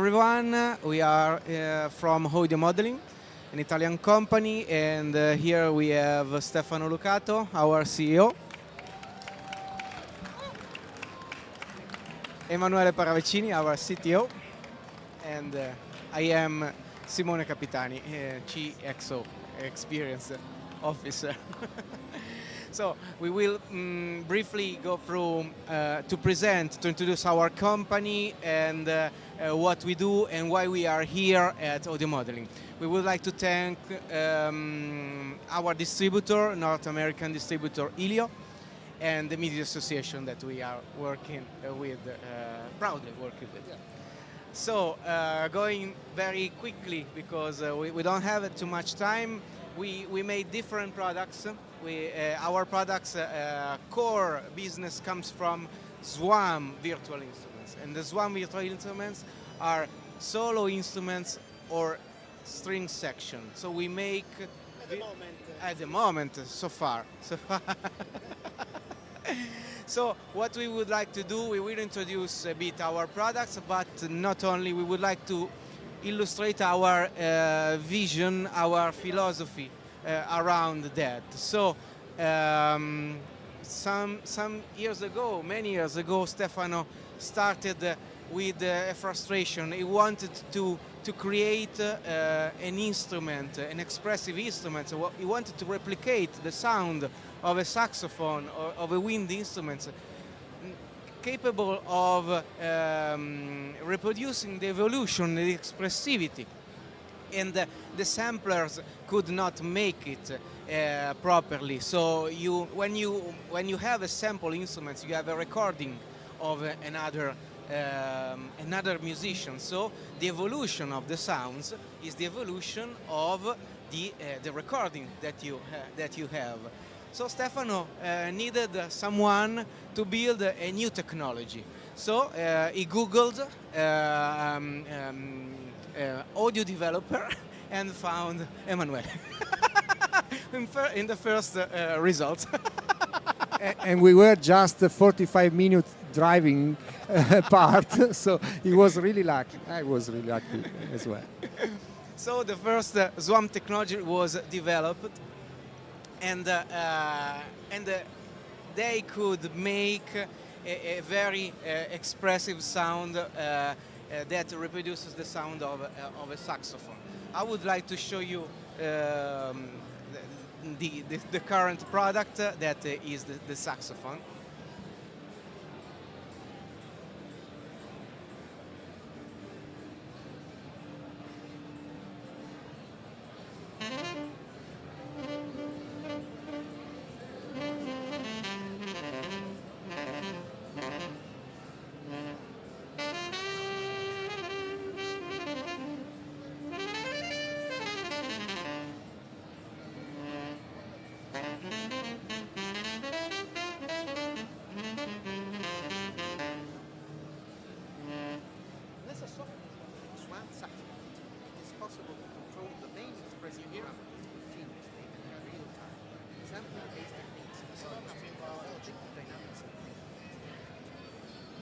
everyone. We are from Audio Modeling, an Italian company, and here we have Stefano Lucato, our CEO. Emanuele Paravecini, our CTO, and I am Simone Capitani, CXO, Experience Officer. So we will briefly go through to introduce our company and what we do and why we are here at Audio Modeling. We would like to thank our distributor, North American distributor Ilio, and the Media Association that we are working with, proudly working with. Yeah. So going very quickly, because we don't have too much time, we made different products. Our products core business comes from Swam virtual instruments, and the Swam virtual instruments are solo instruments or string section. So we make at the moment so far. So what we would like to do, we will introduce a bit our products, but not only, we would like to illustrate our vision, our philosophy around that. So some years ago, many years ago, Stefano started with a frustration. He wanted to create an instrument, an expressive instrument. So he wanted to replicate the sound of a saxophone or of a wind instrument, capable of reproducing the evolution, the expressivity. And the samplers could not make it properly. So when you have a sample instrument, you have a recording of another musician. So the evolution of the sounds is the evolution of the recording that you have. So Stefano needed someone to build a new technology. So he Googled audio developer and found Emanuele in the first result. And we were just 45 minutes driving apart, so he was really lucky. I was really lucky as well. So the first Swam technology was developed, and they could make a very expressive sound that reproduces the sound of a saxophone. I would like to show you the current product that is the saxophone. Swam saxophone, it is possible to control the main expressive parameters continuously and in real time. Sampling-based techniques involve logic, dynamics, and frequencies.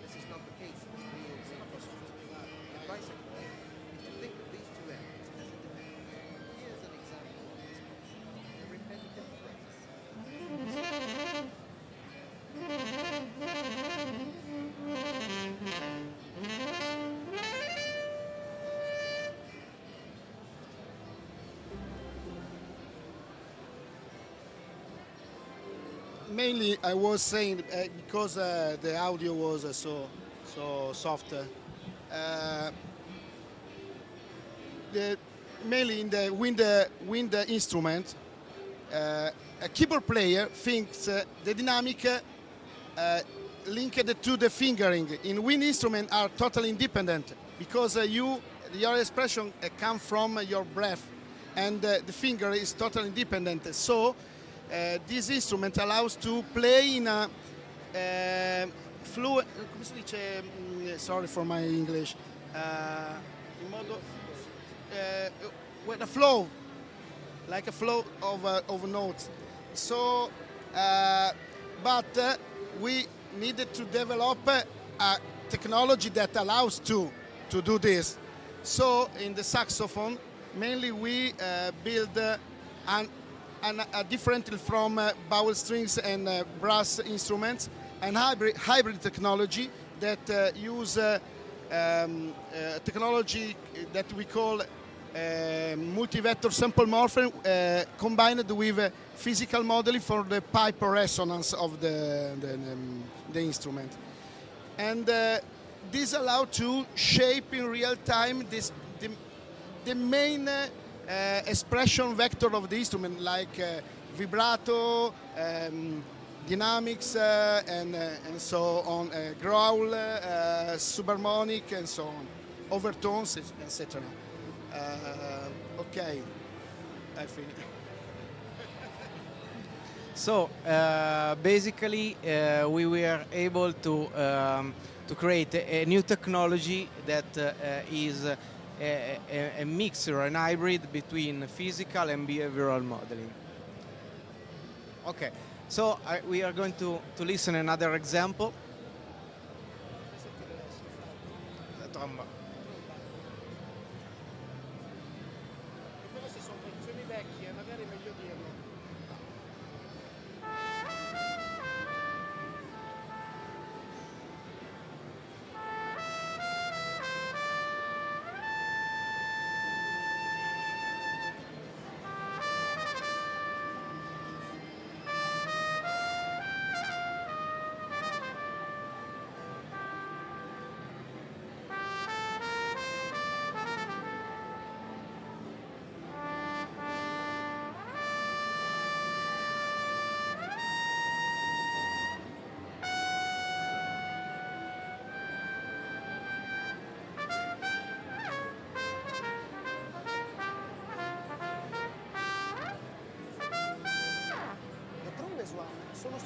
This is not the case with real instruments. Advice I can give is to think of these two elements as independent. Here's an example of this concept: a repetitive phrase. Mainly, I was saying because the audio was so soft. Mainly in the wind instrument, a keyboard player thinks the dynamic linked to the fingering in wind instrument are totally independent, because your expression comes from your breath, and the finger is totally independent. So this instrument allows to play in a fluent. Come si dice? Sorry for my English. In modo with a flow, like a flow of notes. So, but we needed to develop a technology that allows to do this. So in the saxophone, mainly we build differently from bowel strings and brass instruments, and hybrid technology that use technology that we call multi-vector sample morphing combined with physical modeling for the pipe resonance of the instrument. And this allows to shape in real time the main expression vector of the instrument, like vibrato, dynamics, and so on, growl, subharmonic, and so on, overtones, etc. Okay, I think. So basically, we were able to create a new technology that is a mix or an hybrid between physical and behavioral modeling. Okay, so we are going to listen another example. La tromba. Queste sono canzoni vecchie, magari è meglio dirlo.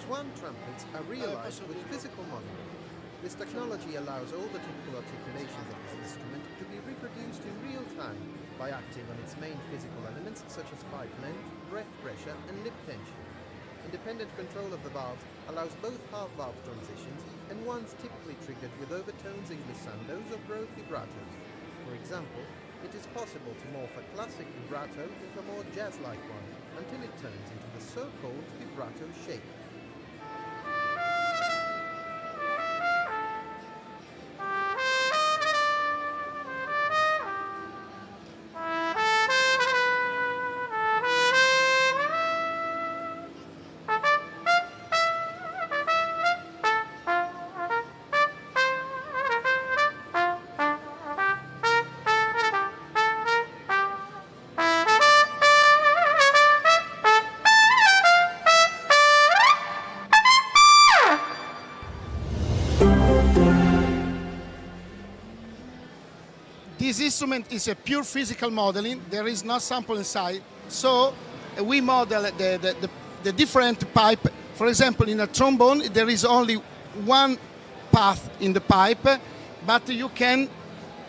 Swam trumpets are realized with physical modeling. This technology allows all the typical articulations of this instrument to be reproduced in real time by acting on its main physical elements such as pipe length, breath pressure and lip tension. Independent control of the valves allows both half-valve transitions and ones typically triggered with overtones in glissandos or broad vibratos. For example, it is possible to morph a classic vibrato into a more jazz-like one until it turns into the so-called vibrato shape. This instrument is a pure physical modeling. There is no sample inside. So we model the different pipe. For example, in a trombone, there is only one path in the pipe, but you can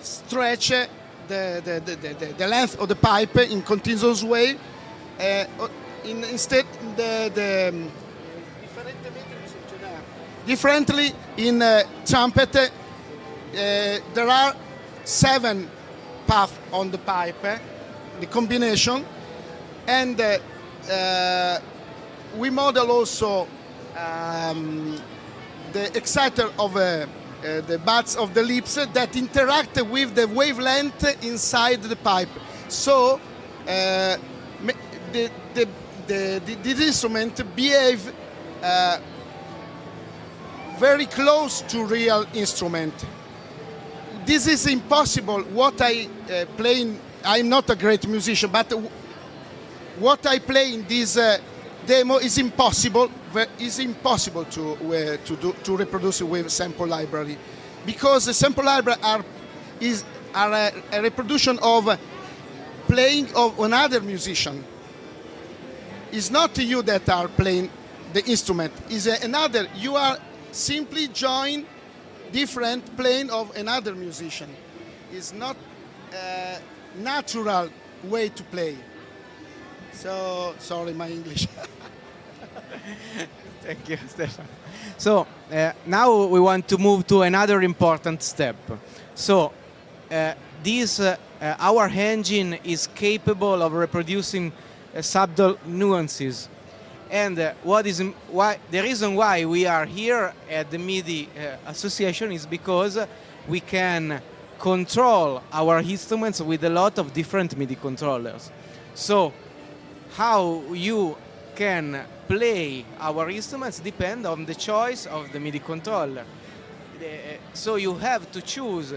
stretch the length of the pipe in continuous way. Instead, differently in trumpet, there are 7 paths on the pipe, the combination, and we model also the exciter of the buds of the lips that interact with the wavelength inside the pipe. So this instrument behave very close to real instrument. This is impossible. What I play in, I'm not a great musician, but what I play in this demo is impossible. Is impossible to reproduce with sample library, because the sample library are a reproduction of playing of another musician. It's not you that are playing the instrument. It's another. You are simply join different playing of another musician. It's not a natural way to play. So, sorry, my English. Thank you, Stefano. So now we want to move to another important step. So our engine is capable of reproducing subtle nuances. And the reason why we are here at the MIDI Association is because we can control our instruments with a lot of different MIDI controllers. So how you can play our instruments depend on the choice of the MIDI controller. So you have to choose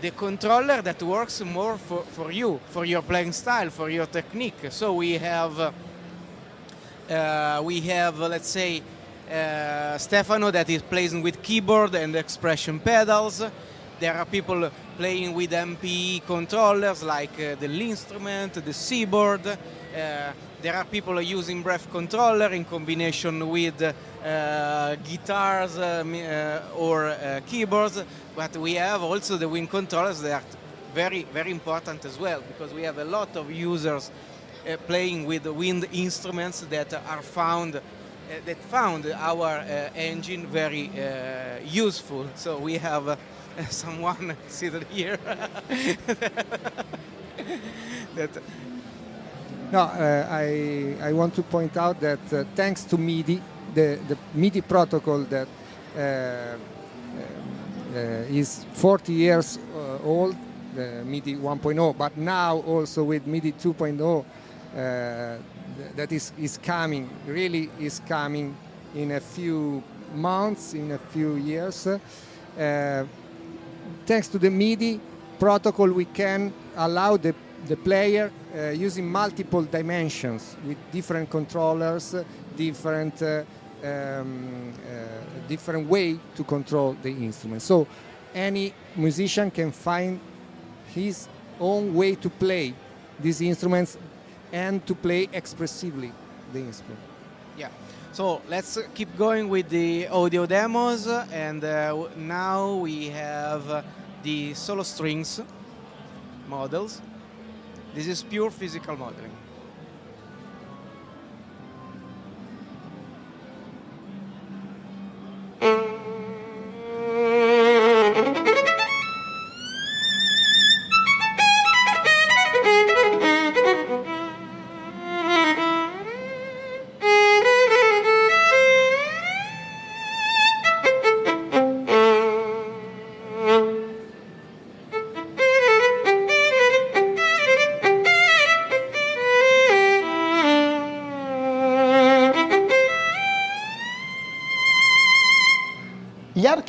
the controller that works more for you, for your playing style, for your technique. So we have, let's say, Stefano that is playing with keyboard and expression pedals. There are people playing with MPE controllers like the L'Instrument, the Seaboard. There are people using breath controller in combination with guitars or keyboards. But we have also the wind controllers that are very, very important as well, because we have a lot of users playing with wind instruments that are found our engine very useful. So we have someone seated here. No, I want to point out that thanks to MIDI, the MIDI protocol that is 40 years old, the MIDI 1.0, but now also with MIDI 2.0, that is coming, really is coming in a few months, in a few years. Thanks to the MIDI protocol, we can allow the player using multiple dimensions with different controllers, different way to control the instrument. So any musician can find his own way to play these instruments and to play expressively the instrument. Yeah. So let's keep going with the audio demos, and now we have the solo strings models. This is pure physical modeling.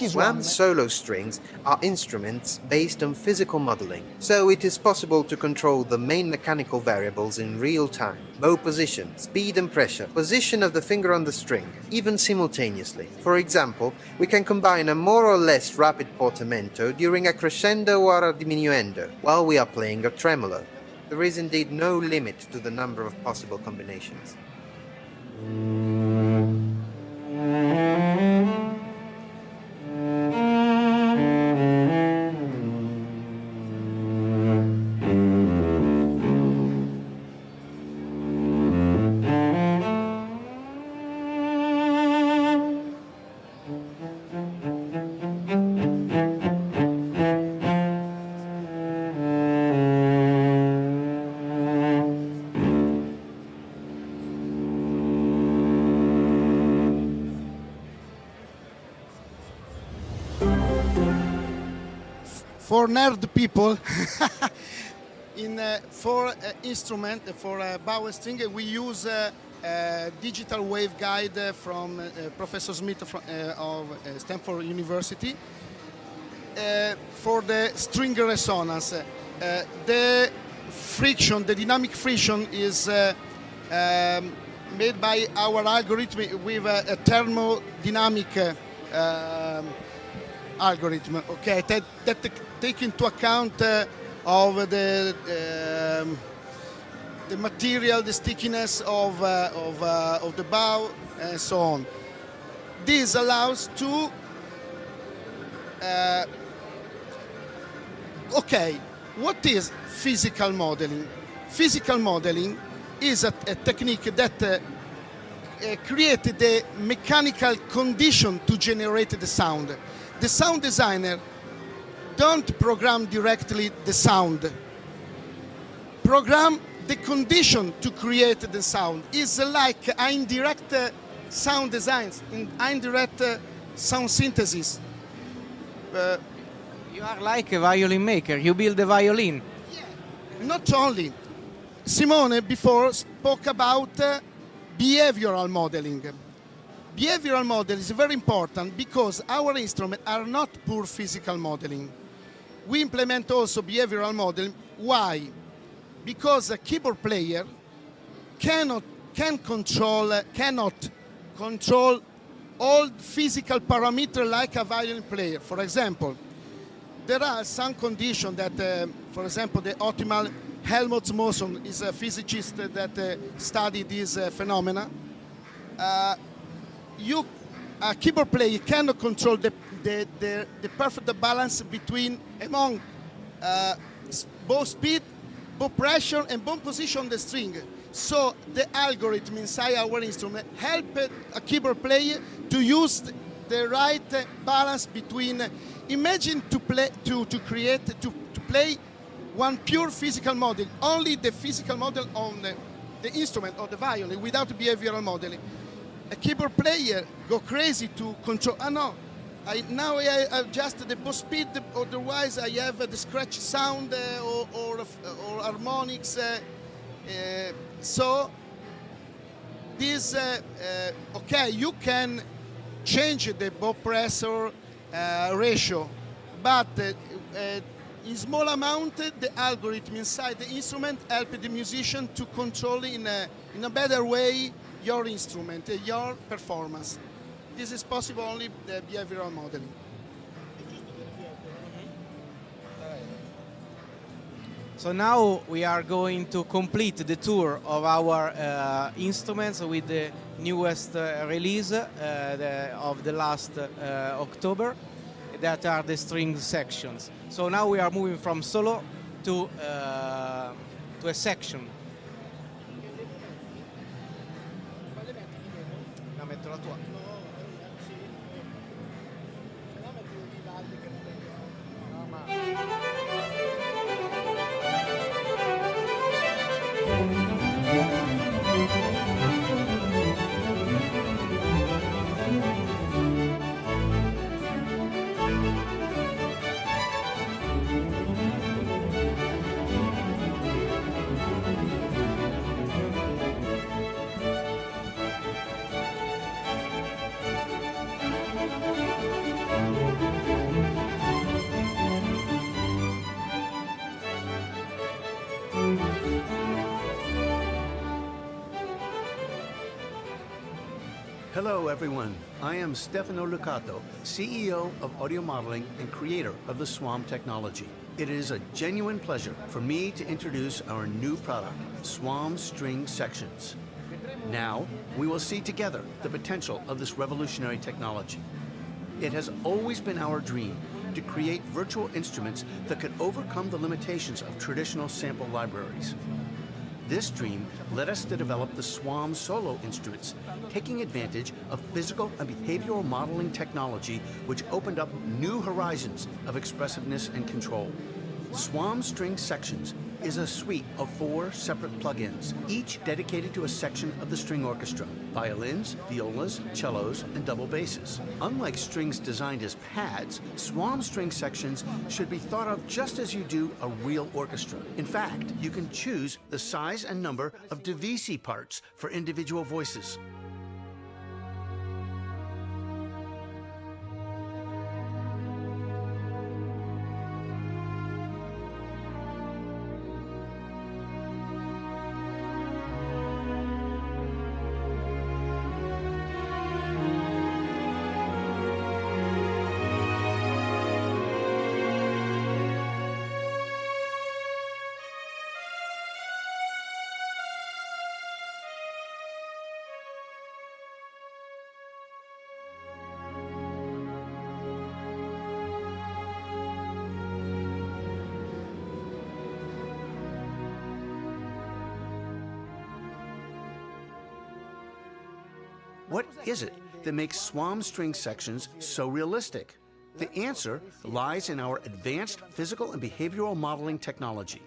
Swam solo strings are instruments based on physical modeling, so it is possible to control the main mechanical variables in real time: bow position, speed and pressure, position of the finger on the string, even simultaneously. For example, we can combine a more or less rapid portamento during a crescendo or a diminuendo while we are playing a tremolo. There is indeed no limit to the number of possible combinations. For nerd people, for instrument, for bow string, we use a digital wave guide from Professor Smith of Stanford University for the string resonance. The friction, the dynamic friction is made by our algorithm with a thermodynamic algorithm, okay, that take into account of the material, the stickiness of the bow, and so on. This allows to okay, what is physical modeling? Physical modeling is a technique that created the mechanical condition to generate the sound. The sound designer don't program directly the sound. Program the condition to create the sound. It's like indirect sound designs, indirect sound synthesis. You are like a violin maker. You build a violin. Not only. Simone before spoke about behavioral modeling. Behavioral model is very important because our instruments are not pure physical modeling. We implement also behavioral modeling. Why? Because a keyboard player cannot control all physical parameters like a violin player. For example, there are some conditions that, for example, the optimal Helmut Moson is a physicist that studied this phenomena. A keyboard player cannot control the perfect balance among bow speed, bow pressure, and bow position on the string. So the algorithm inside our instrument help a keyboard player to use the right balance between. Imagine to play one pure physical model, only the physical model on the instrument or the violin without behavioral modeling. A keyboard player go crazy to control. Now I adjust the bow speed, otherwise I have the scratch sound or harmonics. So this, okay, you can change the bow pressure ratio, but in small amount, the algorithm inside the instrument help the musician to control in a better way your instrument, your performance. This is possible only the behavioral modeling. So now we are going to complete the tour of our instruments with the newest release of the last October, that are the string sections. So now we are moving from solo to a section. La metto la tua. Hello everyone, I am Stefano Lucato, CEO of Audio Modeling and creator of the Swam technology. It is a genuine pleasure for me to introduce our new product, Swam String Sections. Now, we will see together the potential of this revolutionary technology. It has always been our dream to create virtual instruments that could overcome the limitations of traditional sample libraries. This dream led us to develop the Swam solo instruments, taking advantage of physical and behavioral modeling technology, which opened up new horizons of expressiveness and control. Swam String Sections is a suite of 4 separate plugins, each dedicated to a section of the string orchestra: violins, violas, cellos, and double basses. Unlike strings designed as pads, Swam String Sections should be thought of just as you do a real orchestra. In fact, you can choose the size and number of divisi parts for individual voices. What is it that makes Swam String Sections so realistic? The answer lies in our advanced physical and behavioral modeling technology.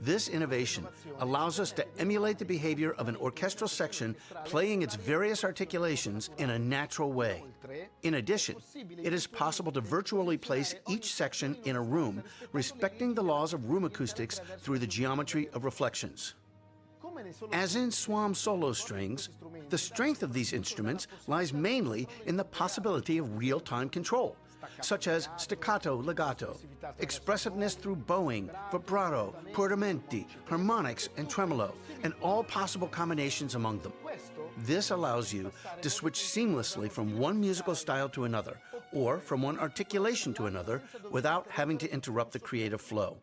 This innovation allows us to emulate the behavior of an orchestral section playing its various articulations in a natural way. In addition, it is possible to virtually place each section in a room, respecting the laws of room acoustics through the geometry of reflections. As in Swam solo strings, the strength of these instruments lies mainly in the possibility of real-time control, such as staccato, legato, expressiveness through bowing, vibrato, portamenti, harmonics, and tremolo, and all possible combinations among them. This allows you to switch seamlessly from one musical style to another, or from one articulation to another, without having to interrupt the creative flow.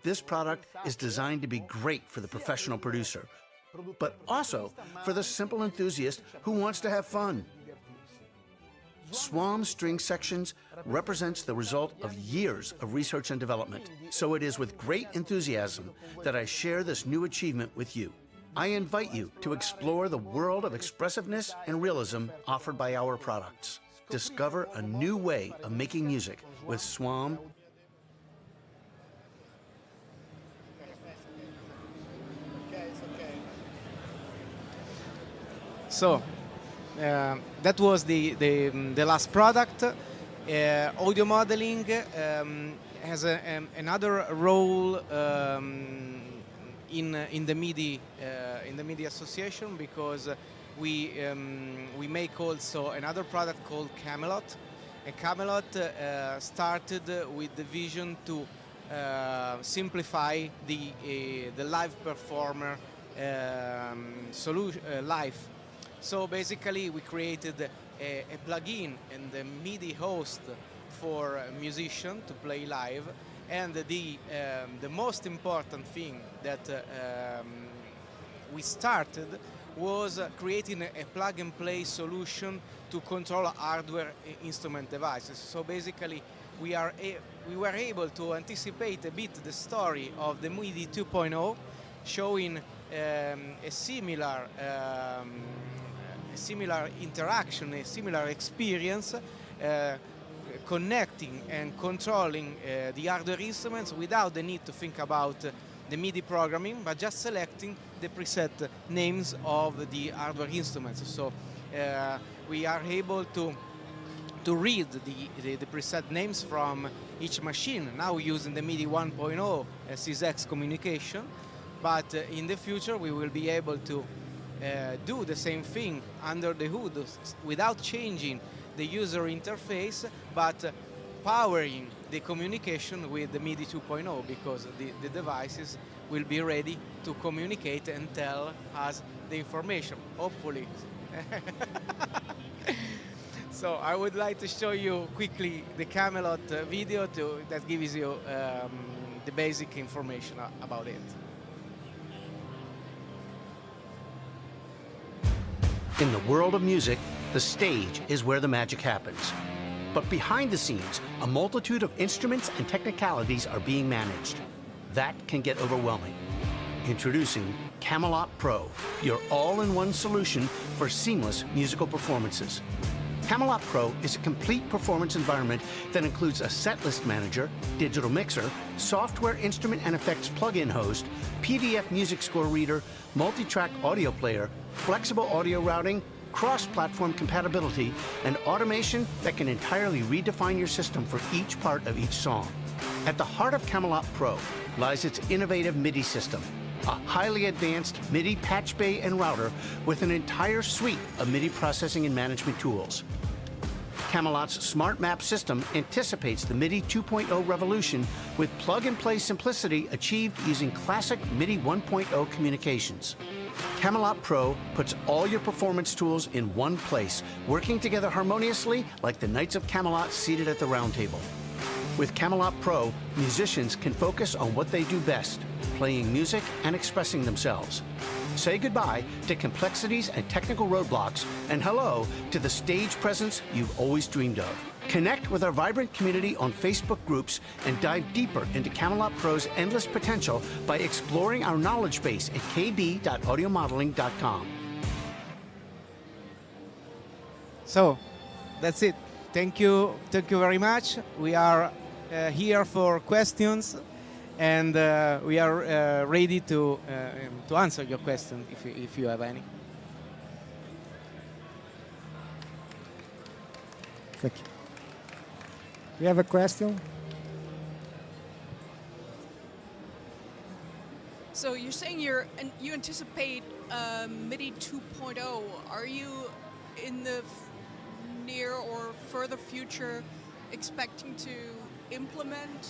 This product is designed to be great for the professional producer, but also for the simple enthusiast who wants to have fun. Swam string sections represents the result of years of research and development, so it is with great enthusiasm that I share this new achievement with you. I invite you to explore the world of expressiveness and realism offered by our products. Discover a new way of making music with Swam. So that was the last product. Audio modeling has another role in the MIDI association, because we make also another product called Camelot. And Camelot started with the vision to simplify the live performer life. So basically we created a plugin and a MIDI host for a musician to play live, and the most important thing that we started was creating a plug-and-play solution to control hardware instrument devices. So basically we were able to anticipate a bit the story of the MIDI 2.0, showing a similar interaction, a similar experience, connecting and controlling the hardware instruments without the need to think about the MIDI programming, but just selecting the preset names of the hardware instruments. So we are able to read the preset names from each machine, now using the MIDI 1.0 SysX communication, but in the future we will be able to do the same thing under the hood without changing the user interface, but powering the communication with the MIDI 2.0, because the devices will be ready to communicate and tell us the information, hopefully. So I would like to show you quickly the Camelot video that gives you the basic information about it. In the world of music, the stage is where the magic happens. But behind the scenes, a multitude of instruments and technicalities are being managed. That can get overwhelming. Introducing Camelot Pro, your all-in-one solution for seamless musical performances. Camelot Pro is a complete performance environment that includes a setlist manager, digital mixer, software instrument and effects plug-in host, PDF music score reader, multi-track audio player, flexible audio routing, cross-platform compatibility, and automation that can entirely redefine your system for each part of each song. At the heart of Camelot Pro lies its innovative MIDI system, a highly advanced MIDI patch bay and router with an entire suite of MIDI processing and management tools. Camelot's smart map system anticipates the MIDI 2.0 revolution with plug-and-play simplicity achieved using classic MIDI 1.0 communications. Camelot Pro puts all your performance tools in one place, working together harmoniously like the Knights of Camelot seated at the round table. With Camelot Pro, musicians can focus on what they do best, playing music and expressing themselves. Say goodbye to complexities and technical roadblocks, and hello to the stage presence you've always dreamed of. Connect with our vibrant community on Facebook groups and dive deeper into Camelot Pro's endless potential by exploring our knowledge base at kb.audiomodeling.com. So, that's it. Thank you very much. We are here for questions, and we are ready to answer your question if you have any. Thank you. We have a question? So you're saying you anticipate MIDI 2.0. Are you in the near or further future expecting to implement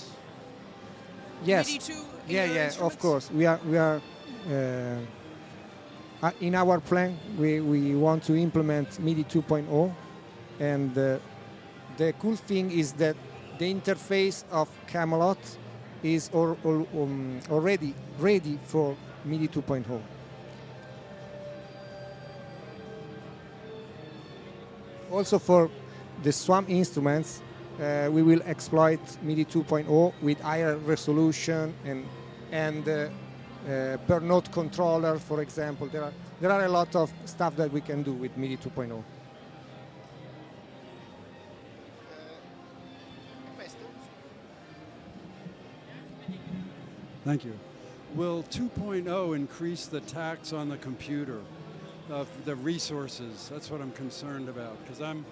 Yes. MIDI 2 in Yeah, your yeah, instruments? of course. We are in our plan. We want to implement MIDI 2.0, and the cool thing is that the interface of Camelot is already ready for MIDI 2.0. Also for the Swam instruments, we will exploit MIDI 2.0 with higher resolution and per note controller, for example. There are a lot of stuff that we can do with MIDI 2.0. Thank you. Will 2.0 increase the tax on the computer of the resources? That's what I'm concerned about, because I'm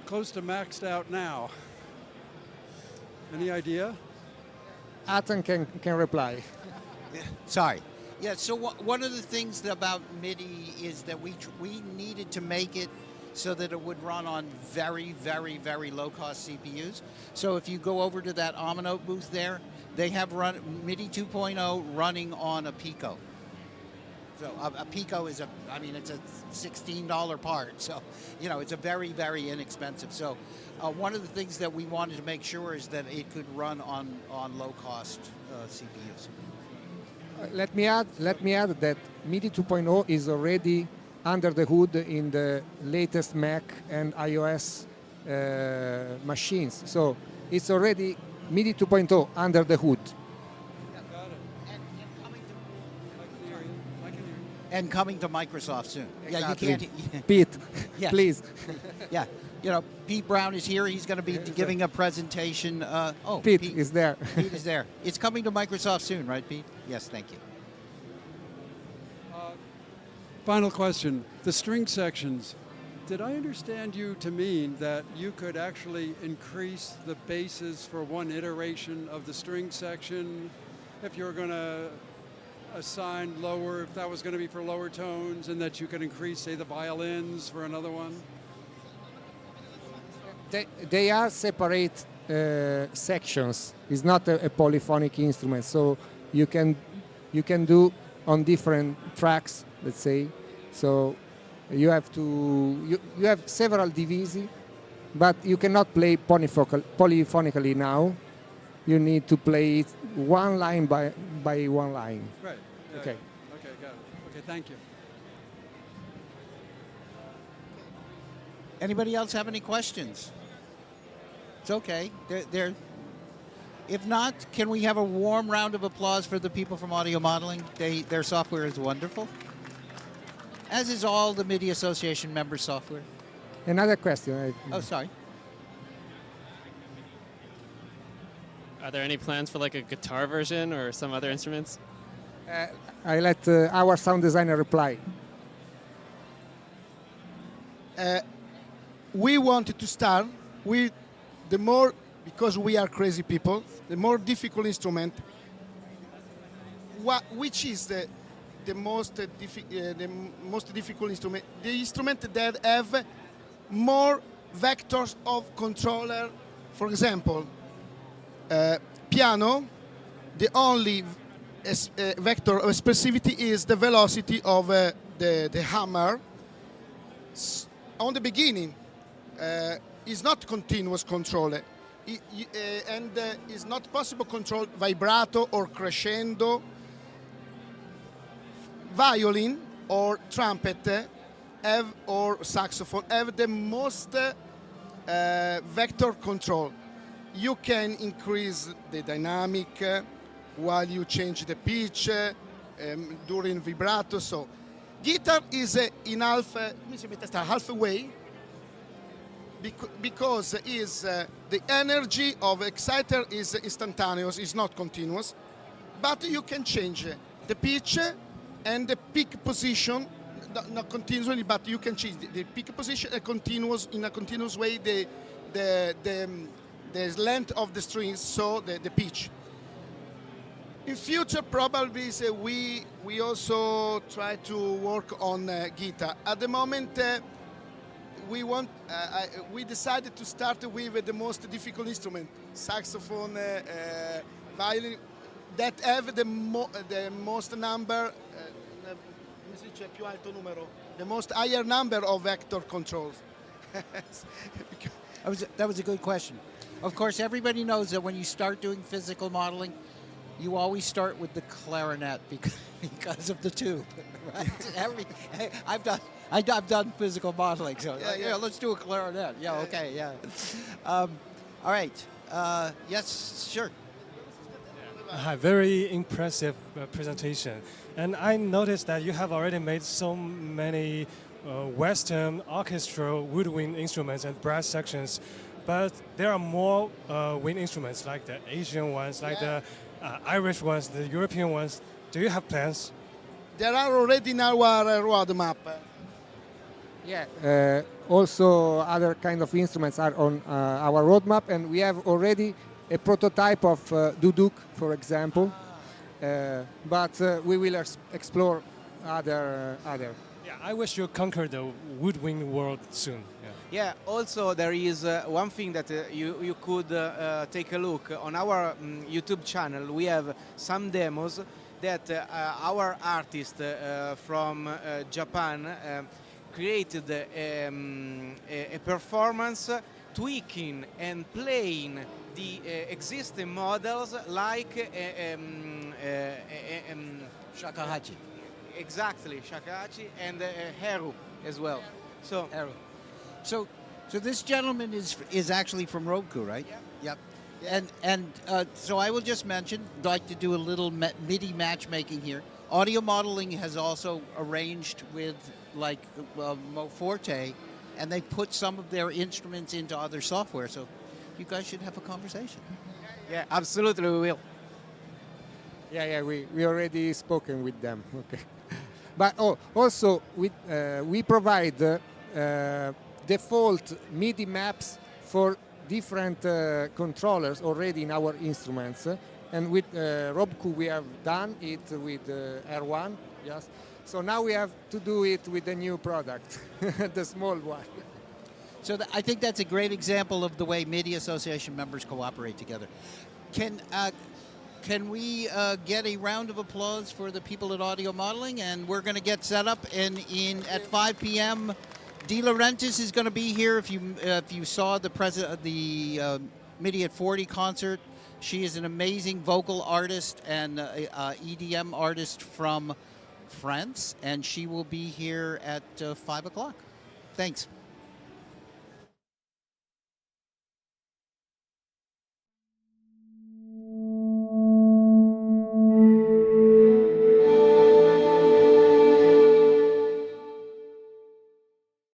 close to maxed out now. Any idea? Atan can reply. Sorry. Yeah, so one of the things about MIDI is that we needed to make it so that it would run on very, very, very low-cost CPUs. So if you go over to that Amino booth there, they have run MIDI 2.0 running on a Pico. So a Pico is it's a $16 part. So, it's a very, very inexpensive. So one of the things that we wanted to make sure is that it could run on low-cost CPUs. Let me add that MIDI 2.0 is already under the hood in the latest Mac and iOS machines. So it's already MIDI 2.0 under the hood. Got it. And coming to Microsoft soon. Exactly. Yeah, you can't. Pete, Yes. please. Yeah, Pete Brown is here. He's going to be giving a presentation. Pete is there. Pete is there. It's coming to Microsoft soon, right, Pete? Yes, thank you. Final question. The string sections. Did I understand you to mean that you could actually increase the basses for one iteration of the string section if you were going to assign lower, if that was going to be for lower tones, and that you could increase, say, the violins for another one? They are separate sections. It's not a polyphonic instrument, so you can do on different tracks, let's say. So you have several divisi, but you cannot play polyphonically now. You need to play it one line by one line. Right. Yeah, Okay. yeah. Okay, got it. Okay, thank you. Anybody else have any questions? It's okay. If not, can we have a warm round of applause for the people from Audio Modeling? Their software is wonderful, as is all the MIDI Association member software. Another question. Oh, sorry. Are there any plans for like a guitar version or some other instruments? I let our sound designer reply. We wanted to start with the more, because we are crazy people, the more difficult instrument. Which is the most difficult instrument? The instrument that have more vectors of controller. For example, piano, the only vector of expressivity is the velocity of the hammer. On the beginning, is not continuous control, and is not possible control vibrato or crescendo. Violin or trumpet or saxophone have the most vector control. You can increase the dynamic while you change the pitch during vibrato. So guitar is in halfway because is the energy of exciter is instantaneous, is not continuous, but you can change the pitch and the peak position, not continuously, but you can change the peak position in a continuous way the length of the strings, so the pitch. In future, probably we also try to work on guitar. At the moment, we decided to start with the most difficult instrument, saxophone, violin, that have the most number, the most higher number of vector controls. That was a good question. Of course, everybody knows that when you start doing physical modeling, you always start with the clarinet because of the tube, right? I've done physical modeling, so yeah, let's do a clarinet. Yeah, okay, yeah. All right. Yes, sure. Very impressive presentation. And I noticed that you have already made so many Western orchestral woodwind instruments and brass sections, but there are more wind instruments like the Asian ones, like the Irish ones, the European ones. Do you have plans? There are already in our roadmap. Yeah. Also, other kind of instruments are on our roadmap, and we have already a prototype of duduk, for example. But we will explore other. Yeah, I wish you conquered the woodwind world soon. Yeah, also there is one thing that you could take a look on our YouTube channel. We have some demos that our artist from Japan created a performance tweaking and playing the existing models like Shakuhachi. Exactly, shakuhachi and heru as well. So Heru. So this gentleman is actually from Roku, right? Yep. And so I will just mention, like to do a little MIDI matchmaking here. Audio modeling has also arranged with like Moforte, and they put some of their instruments into other software. So you guys should have a conversation. Yeah, absolutely we will. Yeah, we already spoken with them. Okay, but also we provide default MIDI maps for different controllers already in our instruments, and with Robku we have done it with R1. Yes, so now we have to do it with the new product, the small one. So I think that's a great example of the way MIDI Association members cooperate together. Can we get a round of applause for the people at Audio Modeling? And we're going to get set up at 5 p.m. De Laurentiis is going to be here. If you saw the MIDI at 40 concert, she is an amazing vocal artist and EDM artist from France, and she will be here at 5 o'clock. Thanks.